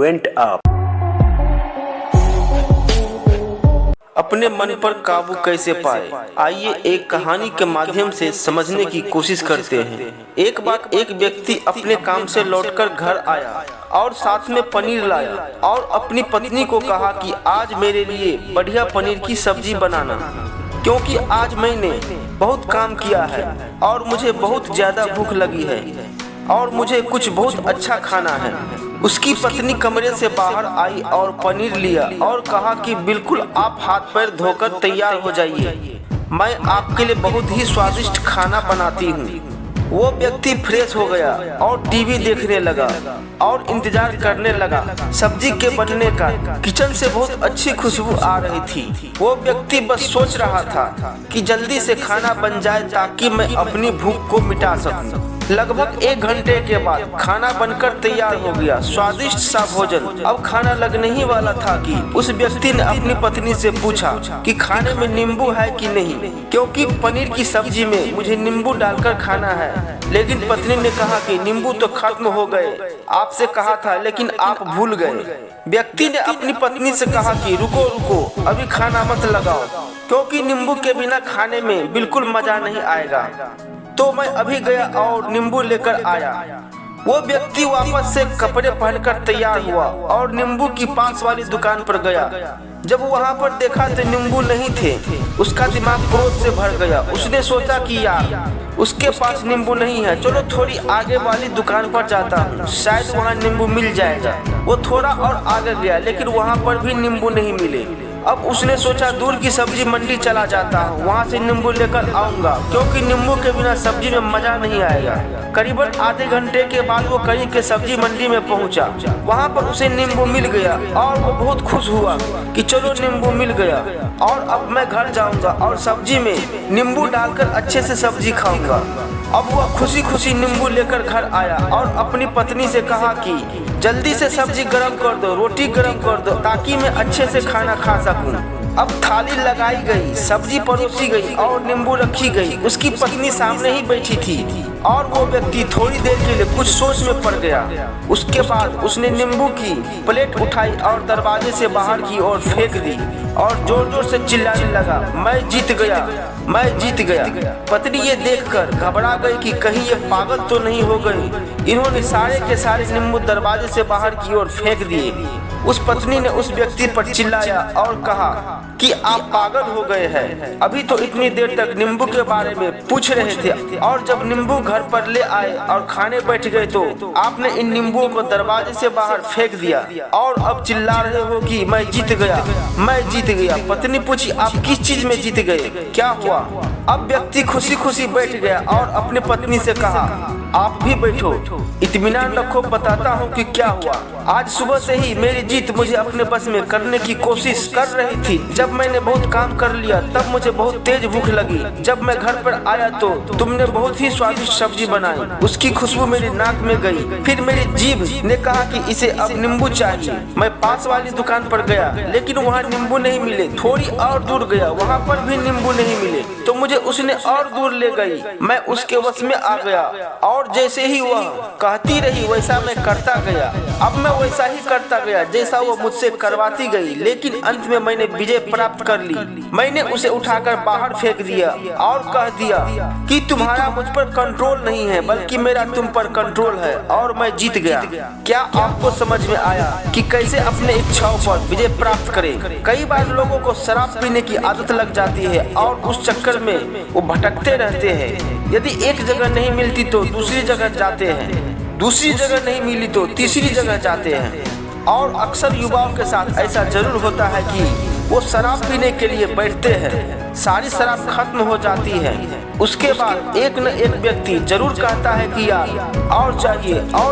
went up. अपने मन पर काबू कैसे पाए, आइए एक कहानी के माध्यम से समझने की कोशिश करते हैं। एक बार एक व्यक्ति अपने काम से लौटकर घर आया और साथ में पनीर लाया और अपनी पत्नी को कहा कि आज मेरे लिए बढ़िया पनीर की सब्जी बनाना, क्योंकि आज मैंने बहुत काम किया है और मुझे बहुत ज्यादा भूख लगी है और मुझे कुछ बहुत अच्छा खाना है। उसकी पत्नी कमरे से बाहर आई और पनीर लिया और कहा कि बिल्कुल आप हाथ पैर धोकर तैयार हो जाइए, मैं आपके लिए बहुत ही स्वादिष्ट खाना बनाती हूँ। वो व्यक्ति फ्रेश हो गया और टीवी देखने लगा और इंतजार करने लगा सब्जी के बनने का। किचन से बहुत अच्छी खुशबू आ रही थी। वो व्यक्ति बस सोच रहा था कि जल्दी से खाना बन जाए ताकि मैं अपनी भूख को मिटा सकूं। लगभग 1 घंटे के बाद खाना बनकर तैयार हो गया। स्वादिष्ट सा भोजन अब खाना लगने ही वाला था कि उस व्यक्ति ने अपनी पत्नी से पूछा कि खाने में नींबू है कि नहीं, क्योंकि पनीर की सब्जी में मुझे नींबू डालकर खाना है। लेकिन पत्नी ने कहा कि नींबू तो खत्म हो गए, आपसे कहा था लेकिन आप भूल गए। व्यक्ति ने अपनी पत्नी से कहा कि रुको रुको, अभी खाना मत लगाओ, क्योंकि नींबू के बिना खाने में बिल्कुल मजा नहीं आएगा। तो मैं अभी गया और नींबू लेकर आया। वो व्यक्ति वापस से कपड़े पहनकर तैयार हुआ और नींबू की पास वाली दुकान पर गया। जब वहां पर देखा तो नींबू नहीं थे। उसका दिमाग क्रोध से भर गया। उसने सोचा कि यार उसके पास नींबू नहीं है, चलो थोड़ी आगे वाली दुकान पर जाता हूँ, शायद वहाँ नींबू मिल जाएगा। वो थोड़ा और आगे गया लेकिन वहाँ पर भी नींबू नहीं मिले। अब उसने सोचा दूर की सब्जी मंडी चला जाता हूँ, वहाँ से नींबू लेकर आऊंगा, क्योंकि नींबू के बिना सब्जी में मजा नहीं आएगा। करीबन आधे घंटे के बाद वो करीब के सब्जी मंडी में पहुँचा। वहाँ पर उसे नींबू मिल गया और वो बहुत खुश हुआ कि चलो नींबू मिल गया और अब मैं घर जाऊंगा और सब्जी में नींबू डालकर अच्छे से सब्जी खाऊंगा। अब वह खुशी खुशी नींबू लेकर घर आया और अपनी पत्नी से कहा कि जल्दी से सब्जी गरम कर दो, रोटी गरम कर दो, ताकि मैं अच्छे से खाना खा सकूं। अब थाली लगाई गई, सब्जी परोसी गई और नींबू रखी गई। उसकी पत्नी सामने ही बैठी थी और वो व्यक्ति थोड़ी देर के लिए कुछ सोच में पड़ गया। उसके बाद उसने नींबू की प्लेट उठाई और दरवाजे से बाहर की ओर फेंक दी और जोर जोर से चिल्लाने लगा, मैं जीत गया, मैं जीत गया। पत्नी ये देखकर घबरा गई कि कहीं ये पागल तो नहीं हो गई। इन्होंने सारे के सारे नींबू दरवाजे से बाहर की ओर फेंक दिए। उस पत्नी ने उस व्यक्ति पर चिल्लाया और कहा कि आप पागल हो गए हैं, अभी तो इतनी देर तक नींबू के बारे में पूछ रहे थे और जब नींबू घर पर ले आए और खाने बैठ गए तो आपने इन नींबुओं को दरवाजे से बाहर फेंक दिया और अब चिल्ला रहे हो कि मैं जीत गया, मैं जीत गया। पत्नी पूछी, आप किस चीज में जीत गए, क्या हुआ? अब व्यक्ति खुशी खुशी बैठ गया और अपनी पत्नी से कहा, आप भी बैठो, इत्मीनान रखो, बताता हूँ कि क्या हुआ। आज सुबह से ही मेरी जीत मुझे अपने बस में करने की कोशिश कर रही थी। जब मैंने बहुत काम कर लिया तब मुझे बहुत तेज भूख लगी। जब मैं घर पर आया तो तुमने बहुत ही स्वादिष्ट सब्जी बनाई, उसकी खुशबू मेरी नाक में गई। फिर मेरी जीभ ने कहा कि इसे अब नींबू चाहिए। मैं पास वाली दुकान पर गया लेकिन वहाँ नींबू नहीं मिले। थोड़ी और दूर गया, वहाँ पर भी नींबू नहीं मिले, तो मुझे उसने और दूर ले गई। मैं उसके वश में आ गया और जैसे ही वह कहती रही वैसा मैं करता गया। अब मैं वैसा ही करता गया जैसा वो मुझसे करवाती गई, लेकिन अंत में मैंने विजय प्राप्त कर ली। मैंने उसे उठाकर बाहर फेंक दिया और कह दिया कि तुम्हारा मुझ पर कंट्रोल नहीं है बल्कि मेरा तुम पर कंट्रोल है और मैं जीत गया। क्या आपको समझ में आया कि कैसे अपने इच्छाओं पर विजय प्राप्त करें? कई बार लोगों को शराब पीने की आदत लग जाती है और उस चक्कर में वो भटकते रहते हैं। यदि एक जगह नहीं मिलती तो दूसरी जगह जाते हैं, दूसरी जगह नहीं मिली तो तीसरी जगह जाते हैं। और अक्सर युवाओं के साथ ऐसा जरूर होता है कि वो शराब पीने के लिए बैठते हैं, सारी शराब खत्म हो जाती है, उसके बाद एक न एक व्यक्ति जरूर कहता है कि यार और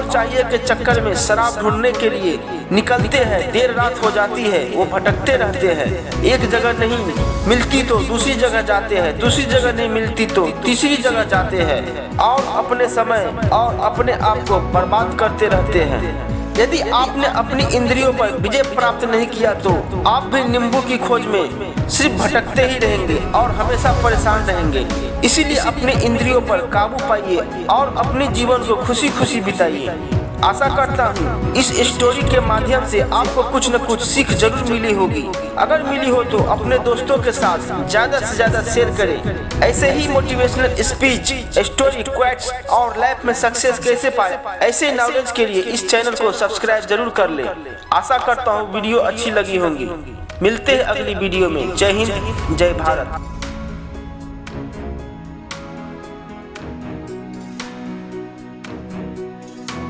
चाहिए के चक्कर में शराब ढूंढने के लिए निकलते हैं। देर रात हो जाती है, वो भटकते रहते हैं। एक जगह नहीं मिलती तो दूसरी जगह जाते हैं, दूसरी जगह नहीं मिलती तो तीसरी जगह जाते हैं और अपने समय और अपने आप को बर्बाद करते रहते हैं। यदि आपने अपनी इंद्रियों पर विजय प्राप्त नहीं किया तो आप भी नींबू की खोज में सिर्फ भटकते ही रहेंगे और हमेशा परेशान रहेंगे। इसीलिए अपने इंद्रियों पर काबू पाइए और अपने जीवन को खुशी खुशी बिताइए। आशा करता हूँ इस स्टोरी के माध्यम से आपको कुछ न कुछ सीख जरूर मिली होगी। अगर मिली हो तो अपने दोस्तों के साथ ज्यादा से ज्यादा शेयर करें। ऐसे ही मोटिवेशनल स्पीच, स्टोरी, क्वेट्स और लाइफ में सक्सेस कैसे पाए, ऐसे नॉलेज के लिए इस चैनल को सब्सक्राइब जरूर कर ले। आशा करता हूँ वीडियो अच्छी लगी होंगी। मिलते हैं अगली वीडियो में। जय हिंद, जय भारत।